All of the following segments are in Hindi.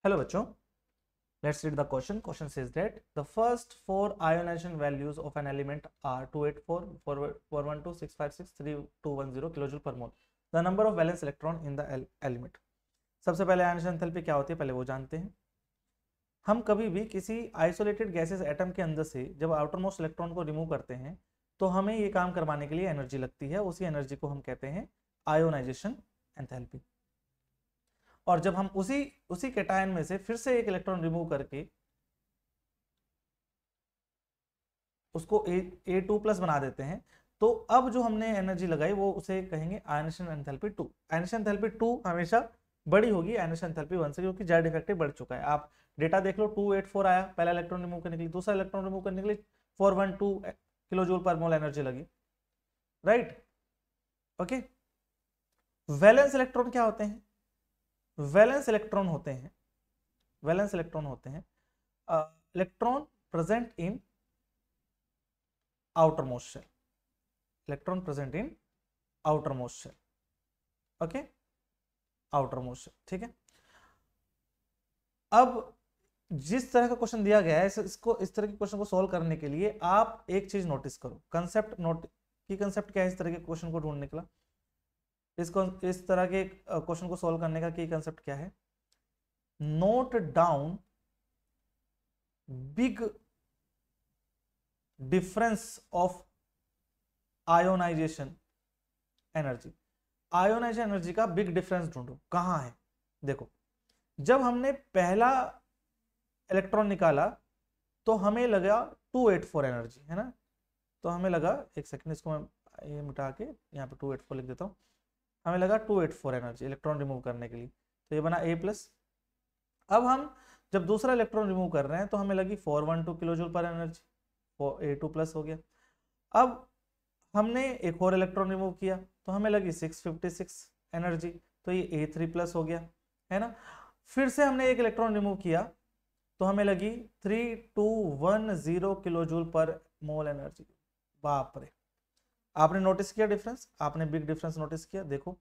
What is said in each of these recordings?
Hello बच्चों, let's read the question. Question says that the first four ionization values of an element are 284, 412, 656, 3210 kilojoule per mole. The number of valence electron in the element. सबसे पहले आयनाइजेशन एंथैल्पी क्या होती है पहले वो जानते हैं। हम कभी भी किसी आइसोलेटेड गैसेस एटम के अंदर से जब आउटर मोस्ट इलेक्ट्रॉन को रिमूव करते हैं तो हमें ये काम करवाने के लिए एनर्जी लगती है, उसी एनर्जी को हम कहते हैं आयोनाइजेशन एंथैल्पी। और जब हम उसी कैटायन में से फिर से एक इलेक्ट्रॉन रिमूव करके उसको A2+ बना देते हैं तो अब जो हमने एनर्जी लगाई वो उसे कहेंगे आयनाइजेशन एंथैल्पी 2। आयनाइजेशन एंथैल्पी 2 हमेशा बड़ी होगी आयनाइजेशन एंथैल्पी 1 से, क्योंकि जेड इफेक्टिव बढ़ चुका है। आप डेटा देख लो, 284 आया पहला इलेक्ट्रॉन रिमूव करने के लिए, दूसरा इलेक्ट्रॉन रिमूव करने के लिए 412 किलो जूल पर मोल एनर्जी लगी, राइट। ओके, वैलेंस इलेक्ट्रॉन क्या होते हैं? वैलेंस इलेक्ट्रॉन होते हैं electron present in outermost shell, electron present in outermost shell, okay, outermost shell, ठीक है। अब जिस तरह का क्वेश्चन दिया गया है इसको इस तरह के क्वेश्चन को सॉल्व करने के लिए आप एक चीज नोटिस करो, कंसेप्ट कंसेप्ट क्या है इस तरह के क्वेश्चन को ढूंढने का। इस तरह के क्वेश्चन को सॉल्व करने का की कंसेप्ट क्या है? Note down big difference of ionisation energy. Ionisation energy का बिग डिफरेंस ढूंढो, कहां है। देखो, जब हमने पहला इलेक्ट्रॉन निकाला तो हमें लगा 284 एनर्जी, है ना। तो हमें लगा, एक सेकंड इसको मैं ये मिटा के यहाँ पे 284 लिख देता हूँ। हमें लगा 284 एनर्जी इलेक्ट्रॉन रिमूव करने के लिए, तो ये बना A+। अब हम जब दूसरा इलेक्ट्रॉन रिमूव कर रहे हैं तो हमें लगी 412 किलो जूल पर एनर्जी, A2+ हो गया। अब हमने एक और इलेक्ट्रॉन रिमूव किया तो हमें लगी 656 एनर्जी, तो ये A3+ हो गया, है ना। फिर से हमने एक इलेक्ट्रॉन रिमूव किया तो हमें लगी 3210 किलो जूल पर मोल एनर्जी। बाप रे, आपने नोटिस किया डिफरेंस? आपने बिग डिफरेंस नोटिस किया? देखो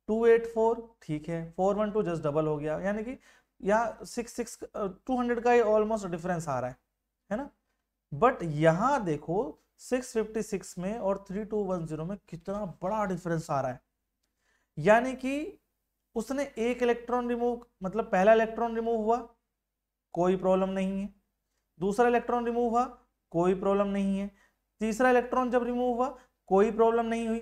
284 ठीक है, 412 जस्ट डबल हो गया, यानी कि यहाँ 200 का ऑलमोस्ट डिफरेंस आ रहा है ना। बट यहां देखो 656 में और 3210 में कितना बड़ा डिफरेंस आ रहा है। यानी कि उसने एक इलेक्ट्रॉन रिमूव, मतलब पहला इलेक्ट्रॉन रिमूव हुआ कोई प्रॉब्लम नहीं है, दूसरा इलेक्ट्रॉन रिमूव हुआ कोई प्रॉब्लम नहीं है, तीसरा इलेक्ट्रॉन जब रिमूव हुआ कोई प्रॉब्लम नहीं हुई,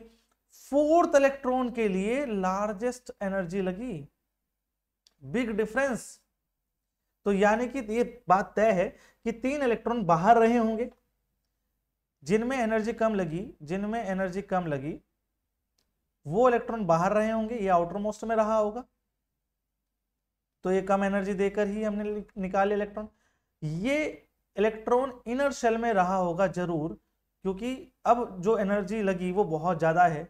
फोर्थ इलेक्ट्रॉन के लिए लार्जेस्ट एनर्जी लगी, बिग डिफरेंस। तो यानी कि ये बात तय है कि 3 इलेक्ट्रॉन बाहर रहे होंगे, जिनमें एनर्जी कम लगी वो इलेक्ट्रॉन बाहर रहे होंगे, ये आउटर मोस्ट में रहा होगा, तो ये कम एनर्जी देकर ही हमने निकाले इलेक्ट्रॉन। ये इलेक्ट्रॉन इनर शेल में रहा होगा जरूर, क्योंकि अब जो एनर्जी लगी वो बहुत ज्यादा है,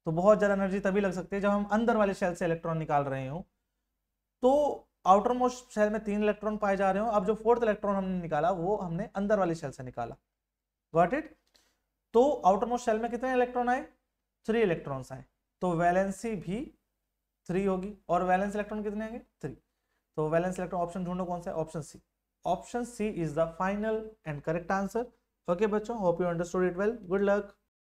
तो बहुत ज्यादा एनर्जी तभी लग सकती है जब हम अंदर वाले शेल से इलेक्ट्रॉन निकाल रहे हो। तो आउटर मोस्ट शेल में 3 इलेक्ट्रॉन पाए जा रहे हो, अब जो फोर्थ इलेक्ट्रॉन हमने निकाला वो हमने अंदर वाले शेल से निकाला, गॉट इट। तो आउटर मोस्ट शेल में कितने इलेक्ट्रॉन आए? 3 इलेक्ट्रॉन्स आए, तो वैलेंसी भी 3 होगी, और वैलेंस इलेक्ट्रॉन कितने आएंगे? 3। तो वैलेंस इलेक्ट्रॉन ऑप्शन ढूंढो कौन सा है? Option C. Option C is the final and correct answer. Okay बच्चों, hope you understood it well, good luck.